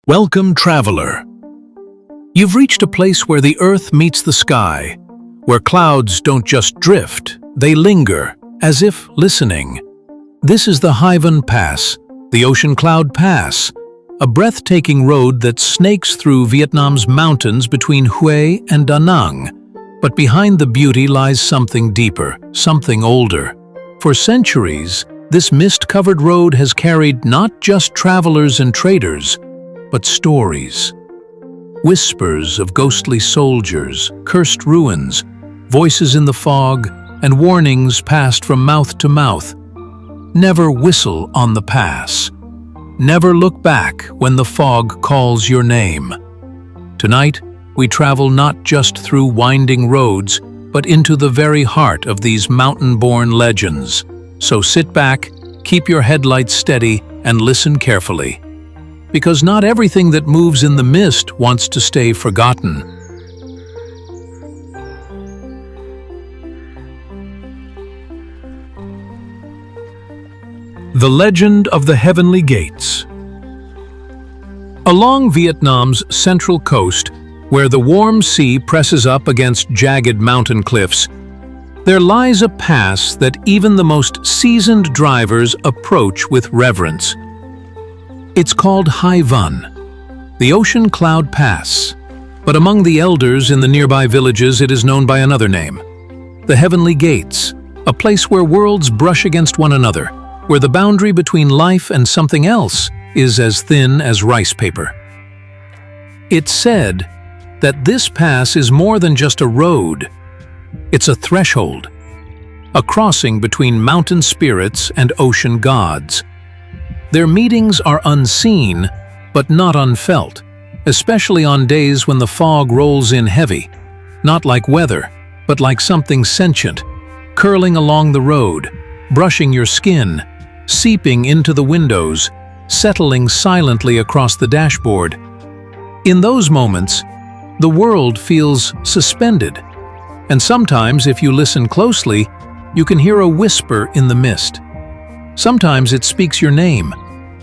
Welcome, traveler. You've reached a place where the earth meets the sky, where clouds don't just drift, they linger, as if listening. This is the Hải Vân Pass, the Ocean Cloud Pass, a breathtaking road that snakes through Vietnam's mountains between Huế and Đà Nẵng. But behind the beauty lies something deeper, something older. For centuries, this mist-covered road has carried not just travelers and traders, but stories. Whispers of ghostly soldiers, cursed ruins, voices in the fog, and warnings passed from mouth to mouth. Never whistle on the pass. Never look back when the fog calls your name. Tonight, we travel not just through winding roads, but into the very heart of these mountain-born legends. So sit back, keep your headlights steady, and listen carefully. Because not everything that moves in the mist wants to stay forgotten. The Legend of the Heavenly Gates. Along Vietnam's central coast, where the warm sea presses up against jagged mountain cliffs, there lies a pass that even the most seasoned drivers approach with reverence. It's called Hải Vân, the Ocean Cloud Pass, but among the elders in the nearby villages it is known by another name, the Heavenly Gates, a place where worlds brush against one another, where the boundary between life and something else is as thin as rice paper. It's said that this pass is more than just a road. It's a threshold, a crossing between mountain spirits and ocean gods. Their meetings are unseen, but not unfelt, especially on days when the fog rolls in heavy, not like weather, but like something sentient, curling along the road, brushing your skin, seeping into the windows, settling silently across the dashboard. In those moments, the world feels suspended, and sometimes, if you listen closely, you can hear a whisper in the mist. Sometimes it speaks your name.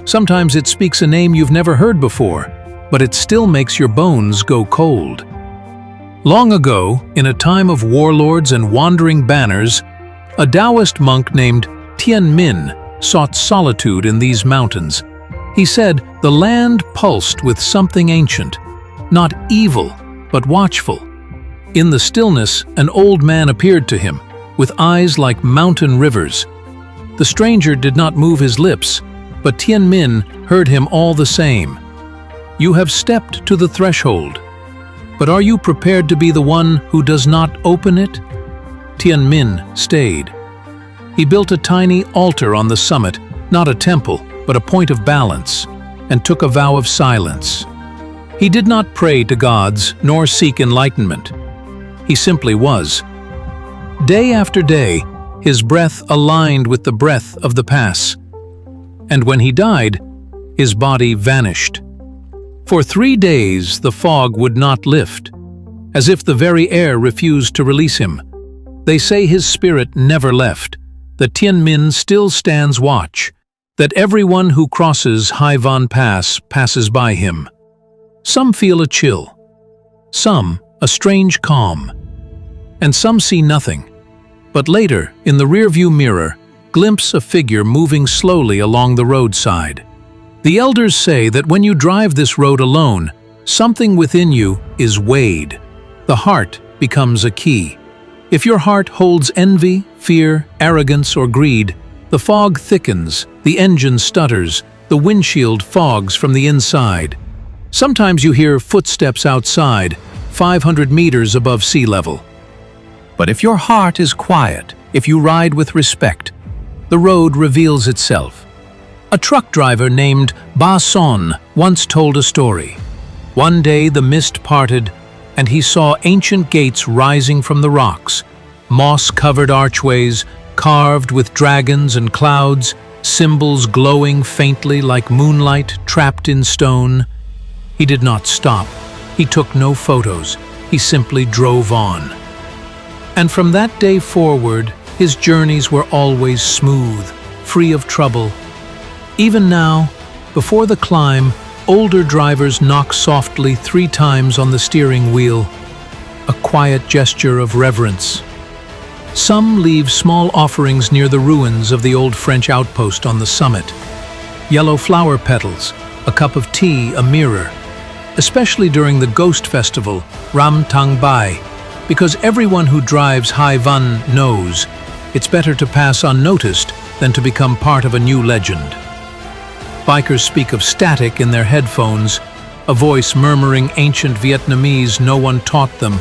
Sometimes it speaks a name you've never heard before, but it still makes your bones go cold. Long ago, in a time of warlords and wandering banners, a Taoist monk named Tien Minh sought solitude in these mountains. He said the land pulsed with something ancient, not evil, but watchful. In the stillness, an old man appeared to him, with eyes like mountain rivers. The stranger did not move his lips, but Tien Minh heard him all the same. You have stepped to the threshold, but are you prepared to be the one who does not open it? Tien Minh stayed. He built a tiny altar on the summit, not a temple, but a point of balance, and took a vow of silence. He did not pray to gods nor seek enlightenment. He simply was. Day after day, his breath aligned with the breath of the pass. And when he died, his body vanished. For 3 days, the fog would not lift, as if the very air refused to release him. They say his spirit never left, that Tien Minh still stands watch, that everyone who crosses Hải Vân Pass passes by him. Some feel a chill, some a strange calm, and some see nothing. But later, in the rearview mirror, glimpse a figure moving slowly along the roadside. The elders say that when you drive this road alone, something within you is weighed. The heart becomes a key. If your heart holds envy, fear, arrogance, or greed, the fog thickens, the engine stutters, the windshield fogs from the inside. Sometimes you hear footsteps outside, 500 meters above sea level. But if your heart is quiet, if you ride with respect, the road reveals itself. A truck driver named Ba Son once told a story. One day the mist parted, and he saw ancient gates rising from the rocks, moss-covered archways, carved with dragons and clouds, symbols glowing faintly like moonlight trapped in stone. He did not stop. He took no photos. He simply drove on. And from that day forward, his journeys were always smooth, free of trouble. Even now, before the climb, Older drivers knock softly 3 times on the steering wheel, a quiet gesture of reverence. Some leave small offerings near the ruins of the old French outpost on the summit. Yellow flower petals, a cup of tea, a mirror. Especially during the ghost festival, Ram Tang Bai, because everyone who drives Hải Vân knows it's better to pass unnoticed than to become part of a new legend. Bikers speak of static in their headphones, a voice murmuring ancient Vietnamese no one taught them.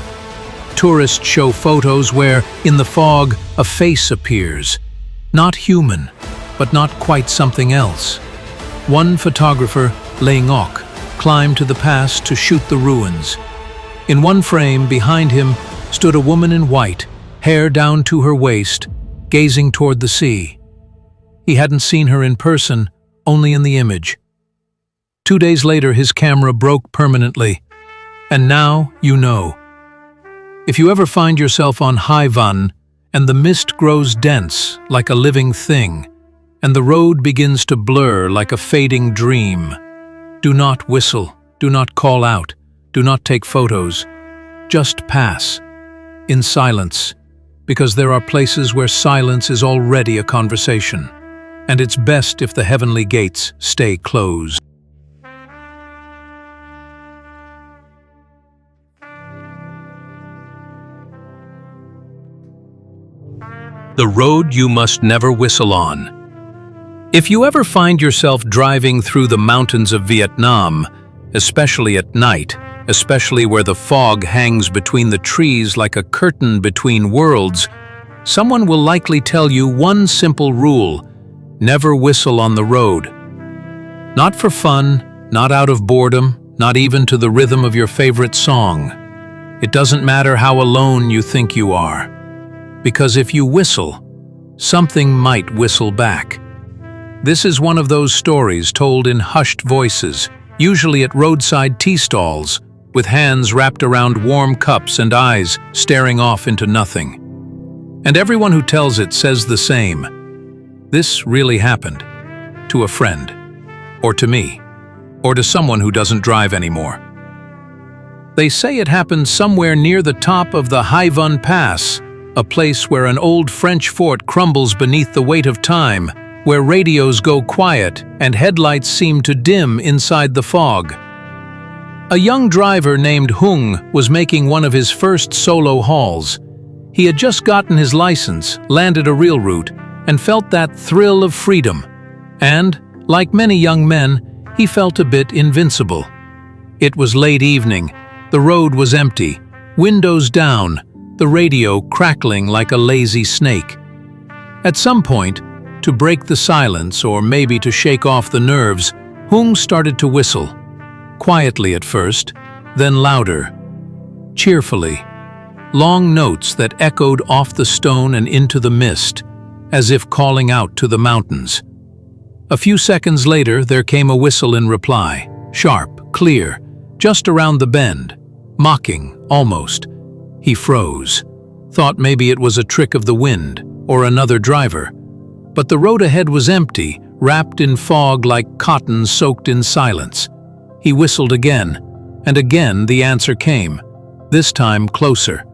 Tourists show photos where, in the fog, a face appears. Not human, but not quite something else. One photographer, Lê Ngọc, climbed to the pass to shoot the ruins. In one frame, behind him, stood a woman in white, hair down to her waist, gazing toward the sea. He hadn't seen her in person, only in the image. 2 days later, his camera broke permanently. And now you know. If you ever find yourself on Hải Vân and the mist grows dense like a living thing, and the road begins to blur like a fading dream, do not whistle, do not call out, do not take photos. Just pass, in silence, because there are places where silence is already a conversation, and it's best if the heavenly gates stay closed. The road you must never whistle on. If you ever find yourself driving through the mountains of Vietnam, especially at night, especially where the fog hangs between the trees like a curtain between worlds, someone will likely tell you one simple rule: never whistle on the road. Not for fun, not out of boredom, not even to the rhythm of your favorite song. It doesn't matter how alone you think you are. Because if you whistle, something might whistle back. This is one of those stories told in hushed voices, usually at roadside tea stalls, with hands wrapped around warm cups and eyes staring off into nothing. And everyone who tells it says the same. This really happened. To a friend. Or to me. Or to someone who doesn't drive anymore. They say it happened somewhere near the top of the Hải Vân Pass, a place where an old French fort crumbles beneath the weight of time, where radios go quiet and headlights seem to dim inside the fog. A young driver named Hung was making one of his first solo hauls. He had just gotten his license, landed a real route, and felt that thrill of freedom. And, like many young men, he felt a bit invincible. It was late evening, the road was empty, windows down, the radio crackling like a lazy snake. At some point, to break the silence or maybe to shake off the nerves, Hung started to whistle. Quietly at first, then louder. Cheerfully. Long notes that echoed off the stone and into the mist, as if calling out to the mountains. A few seconds later, there came a whistle in reply. Sharp, clear, just around the bend. Mocking, almost. He froze. Thought maybe it was a trick of the wind, or another driver. But the road ahead was empty, wrapped in fog like cotton soaked in silence. He whistled again, and again the answer came, this time closer.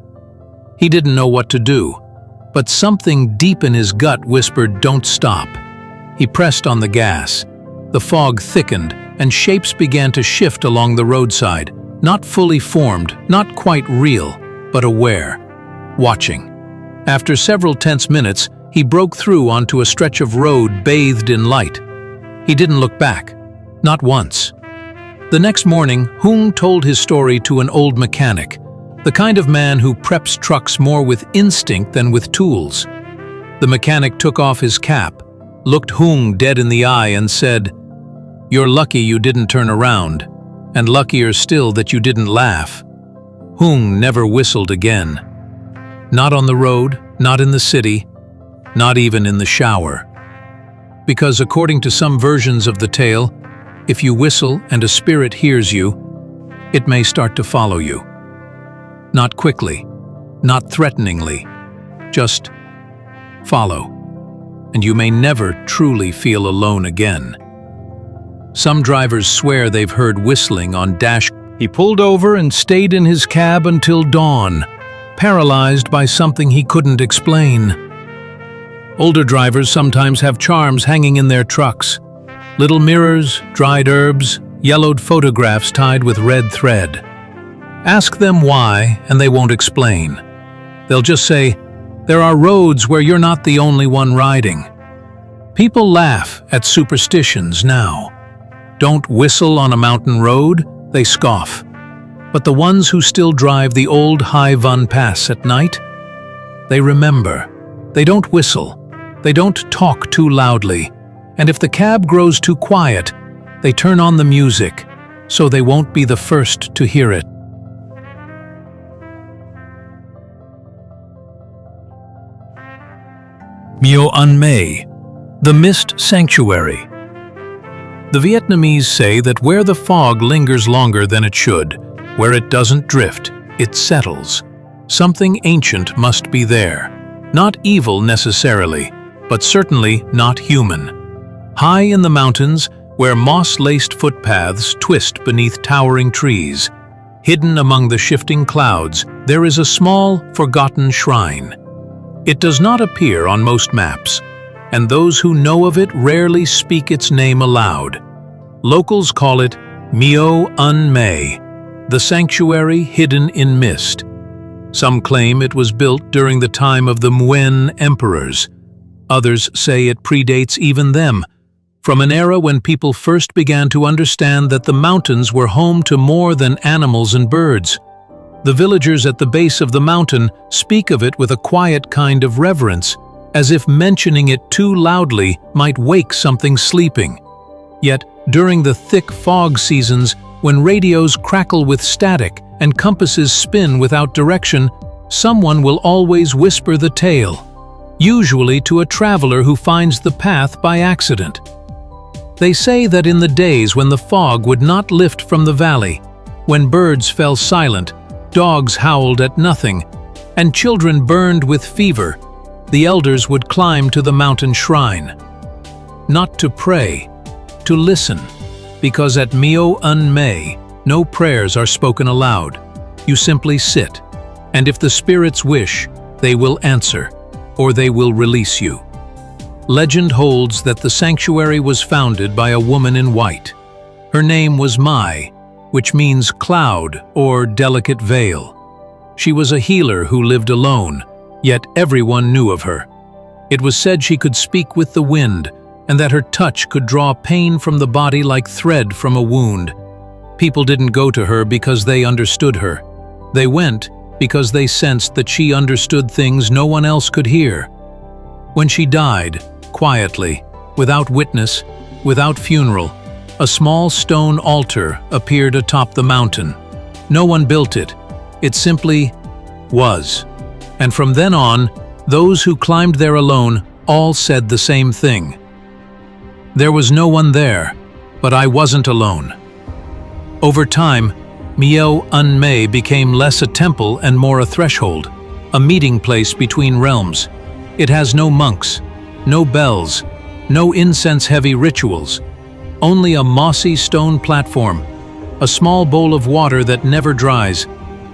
He didn't know what to do, but something deep in his gut whispered, "Don't stop." He pressed on the gas. The fog thickened, and shapes began to shift along the roadside, not fully formed, not quite real, but aware, watching. After several tense minutes, he broke through onto a stretch of road bathed in light. He didn't look back, not once. The next morning, Hung told his story to an old mechanic, the kind of man who preps trucks more with instinct than with tools. The mechanic took off his cap, looked Hung dead in the eye and said, "You're lucky you didn't turn around, and luckier still that you didn't laugh." Hung never whistled again. Not on the road, not in the city, not even in the shower. Because according to some versions of the tale, if you whistle and a spirit hears you, it may start to follow you. Not quickly, not threateningly, just follow. And you may never truly feel alone again. Some drivers swear they've heard whistling on dash. He pulled over and stayed in his cab until dawn, paralyzed by something he couldn't explain. Older drivers sometimes have charms hanging in their trucks. Little mirrors, dried herbs, yellowed photographs tied with red thread. Ask them why, and they won't explain. They'll just say, "There are roads where you're not the only one riding." People laugh at superstitions now. Don't whistle on a mountain road, they scoff. But the ones who still drive the old Hải Vân Pass at night, they remember. They don't whistle. They don't talk too loudly. And if the cab grows too quiet, they turn on the music, so they won't be the first to hear it. Muôn An Mê, the Mist Sanctuary. The Vietnamese say that where the fog lingers longer than it should, where it doesn't drift, it settles. Something ancient must be there. Not evil necessarily, but certainly not human. High in the mountains, where moss-laced footpaths twist beneath towering trees, hidden among the shifting clouds, there is a small, forgotten shrine. It does not appear on most maps, and those who know of it rarely speak its name aloud. Locals call it Muôn An Mê, the sanctuary hidden in mist. Some claim it was built during the time of the Nguyen emperors. Others say it predates even them, from an era when people first began to understand that the mountains were home to more than animals and birds. The villagers at the base of the mountain speak of it with a quiet kind of reverence, as if mentioning it too loudly might wake something sleeping. Yet, during the thick fog seasons, when radios crackle with static and compasses spin without direction, someone will always whisper the tale, usually to a traveler who finds the path by accident. They say that in the days when the fog would not lift from the valley, when birds fell silent, dogs howled at nothing, and children burned with fever, the elders would climb to the mountain shrine. Not to pray, to listen, because at Muôn An Mê, no prayers are spoken aloud. You simply sit, and if the spirits wish, they will answer, or they will release you. Legend holds that the sanctuary was founded by a woman in white. Her name was Mai, which means cloud or delicate veil. She was a healer who lived alone, yet everyone knew of her. It was said she could speak with the wind, and that her touch could draw pain from the body like thread from a wound. People didn't go to her because they understood her. They went because they sensed that she understood things no one else could hear. When she died, quietly, without witness, without funeral, a small stone altar appeared atop the mountain. No one built it. It simply was. And from then on, those who climbed there alone all said the same thing. There was no one there, but I wasn't alone. Over time, Muôn An Mê became less a temple and more a threshold, a meeting place between realms. It has no monks, no bells, no incense-heavy rituals, only a mossy stone platform, a small bowl of water that never dries,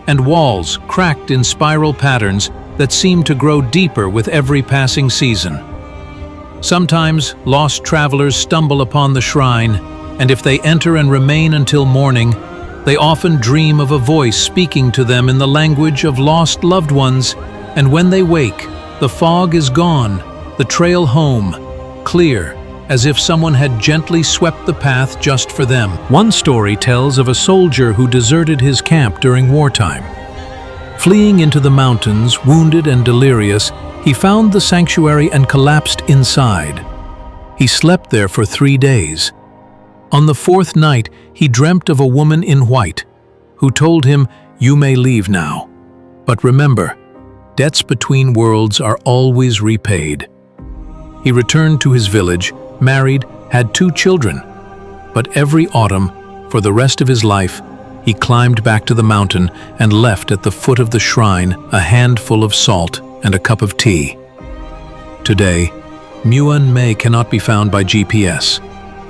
and walls cracked in spiral patterns that seem to grow deeper with every passing season. Sometimes, lost travelers stumble upon the shrine, and if they enter and remain until morning, they often dream of a voice speaking to them in the language of lost loved ones, and when they wake, the fog is gone, the trail home, clear, as if someone had gently swept the path just for them. One story tells of a soldier who deserted his camp during wartime. Fleeing into the mountains, wounded and delirious, he found the sanctuary and collapsed inside. He slept there for 3 days. On the 4th night, he dreamt of a woman in white, who told him, "You may leave now. But remember, debts between worlds are always repaid." He returned to his village, married, had 2 children. But every autumn, for the rest of his life, he climbed back to the mountain and left at the foot of the shrine a handful of salt and a cup of tea. Today, Muôn An Mê cannot be found by GPS.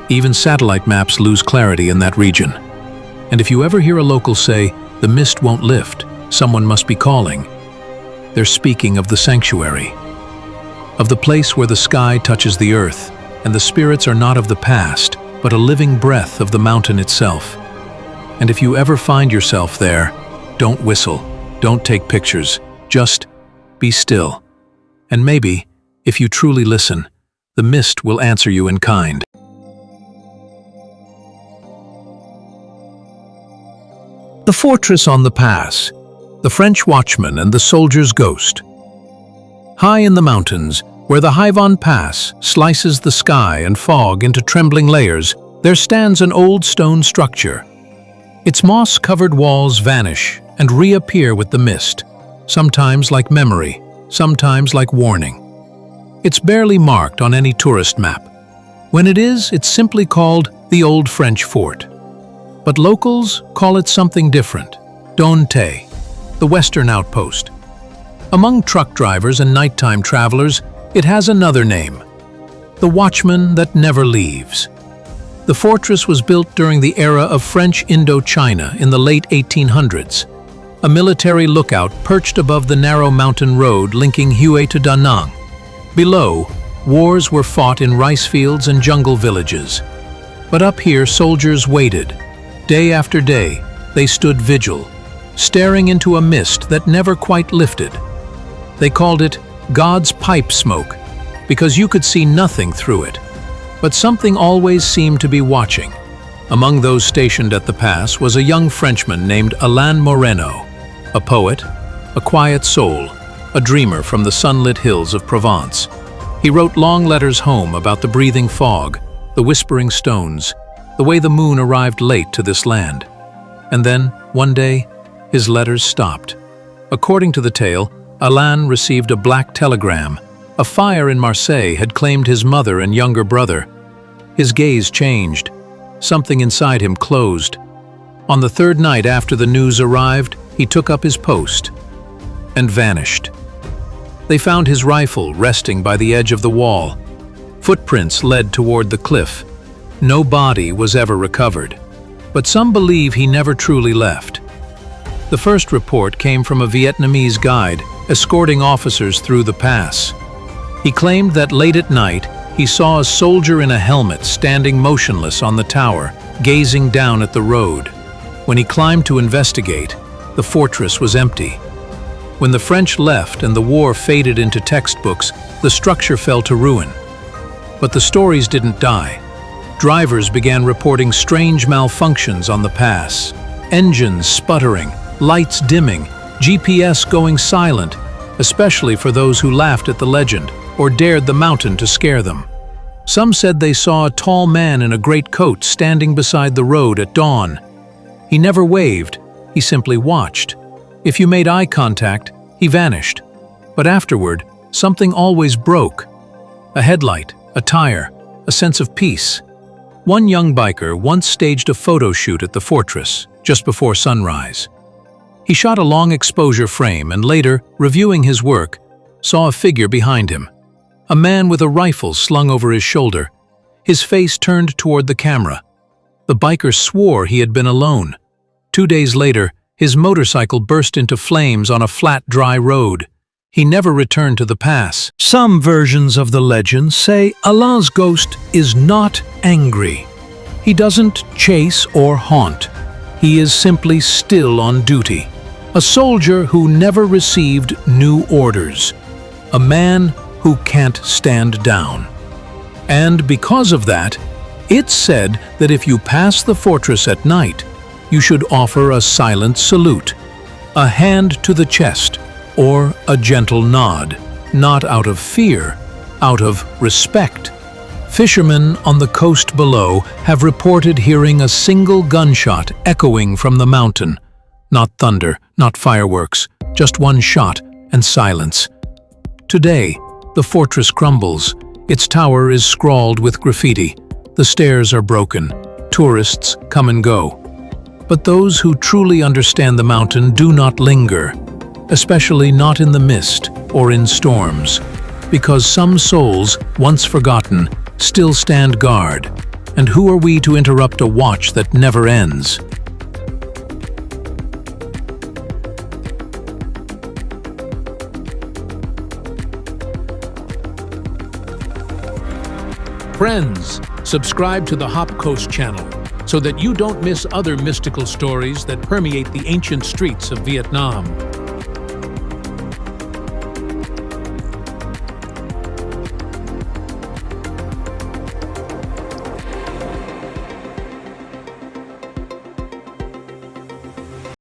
Even satellite maps lose clarity in that region. And if you ever hear a local say, "The mist won't lift, someone must be calling," they're speaking of the sanctuary, of the place where the sky touches the earth, and the spirits are not of the past, but a living breath of the mountain itself. And if you ever find yourself there, don't whistle, don't take pictures, just be still. And maybe, if you truly listen, the mist will answer you in kind. The fortress on the pass, the French watchman and the soldier's ghost. High in the mountains, where the Hải Vân Pass slices the sky and fog into trembling layers, there stands an old stone structure. Its moss-covered walls vanish and reappear with the mist, sometimes like memory, sometimes like warning. It's barely marked on any tourist map. When it is, it's simply called the Old French Fort. But locals call it something different, Don Tay, the Western Outpost. Among truck drivers and nighttime travelers, it has another name, the Watchman that never leaves. The fortress was built during the era of French Indochina in the late 1800s, a military lookout perched above the narrow mountain road linking Huế to Đà Nẵng. Below, wars were fought in rice fields and jungle villages. But up here, soldiers waited. Day after day, they stood vigil, staring into a mist that never quite lifted. They called it God's pipe smoke, because you could see nothing through it. But something always seemed to be watching. Among those stationed at the pass was a young Frenchman named Alain Moreno, a poet, a quiet soul, a dreamer from the sunlit hills of Provence. He wrote long letters home about the breathing fog, the whispering stones, the way the moon arrived late to this land. And then, one day, his letters stopped. According to the tale, Alain received a black telegram. A fire in Marseille had claimed his mother and younger brother. His gaze changed. Something inside him closed. On the third night after the news arrived, he took up his post and vanished. They found his rifle resting by the edge of the wall. Footprints led toward the cliff. No body was ever recovered, but some believe he never truly left. The first report came from a Vietnamese guide escorting officers through the pass. He claimed that late at night, he saw a soldier in a helmet standing motionless on the tower, gazing down at the road. When he climbed to investigate, the fortress was empty. When the French left and the war faded into textbooks, the structure fell to ruin. But the stories didn't die. Drivers began reporting strange malfunctions on the pass. Engines sputtering, lights dimming, GPS going silent, especially for those who laughed at the legend or dared the mountain to scare them. Some said they saw a tall man in a great coat standing beside the road at dawn. He never waved, he simply watched. If you made eye contact, he vanished. But afterward, something always broke. A headlight, a tire, a sense of peace. One young biker once staged a photo shoot at the fortress, just before sunrise. He shot a long exposure frame and later, reviewing his work, saw a figure behind him. A man with a rifle slung over his shoulder, his face turned toward the camera. The biker swore he had been alone. 2 days later, his motorcycle burst into flames on a flat, dry road. He never returned to the pass. Some versions of the legend say Alain's ghost is not angry. He doesn't chase or haunt. He is simply still on duty. A soldier who never received new orders. A man who can't stand down. And because of that, it's said that if you pass the fortress at night, you should offer a silent salute, a hand to the chest, or a gentle nod, not out of fear, out of respect. Fishermen on the coast below have reported hearing a single gunshot echoing from the mountain. Not thunder, not fireworks, just one shot and silence. Today, the fortress crumbles. Its tower is scrawled with graffiti. The stairs are broken. Tourists come and go. But those who truly understand the mountain do not linger, especially not in the mist or in storms, because some souls, once forgotten, still stand guard. And who are we to interrupt a watch that never ends? Friends, subscribe to the Hop Coast channel so that you don't miss other mystical stories that permeate the ancient streets of Vietnam.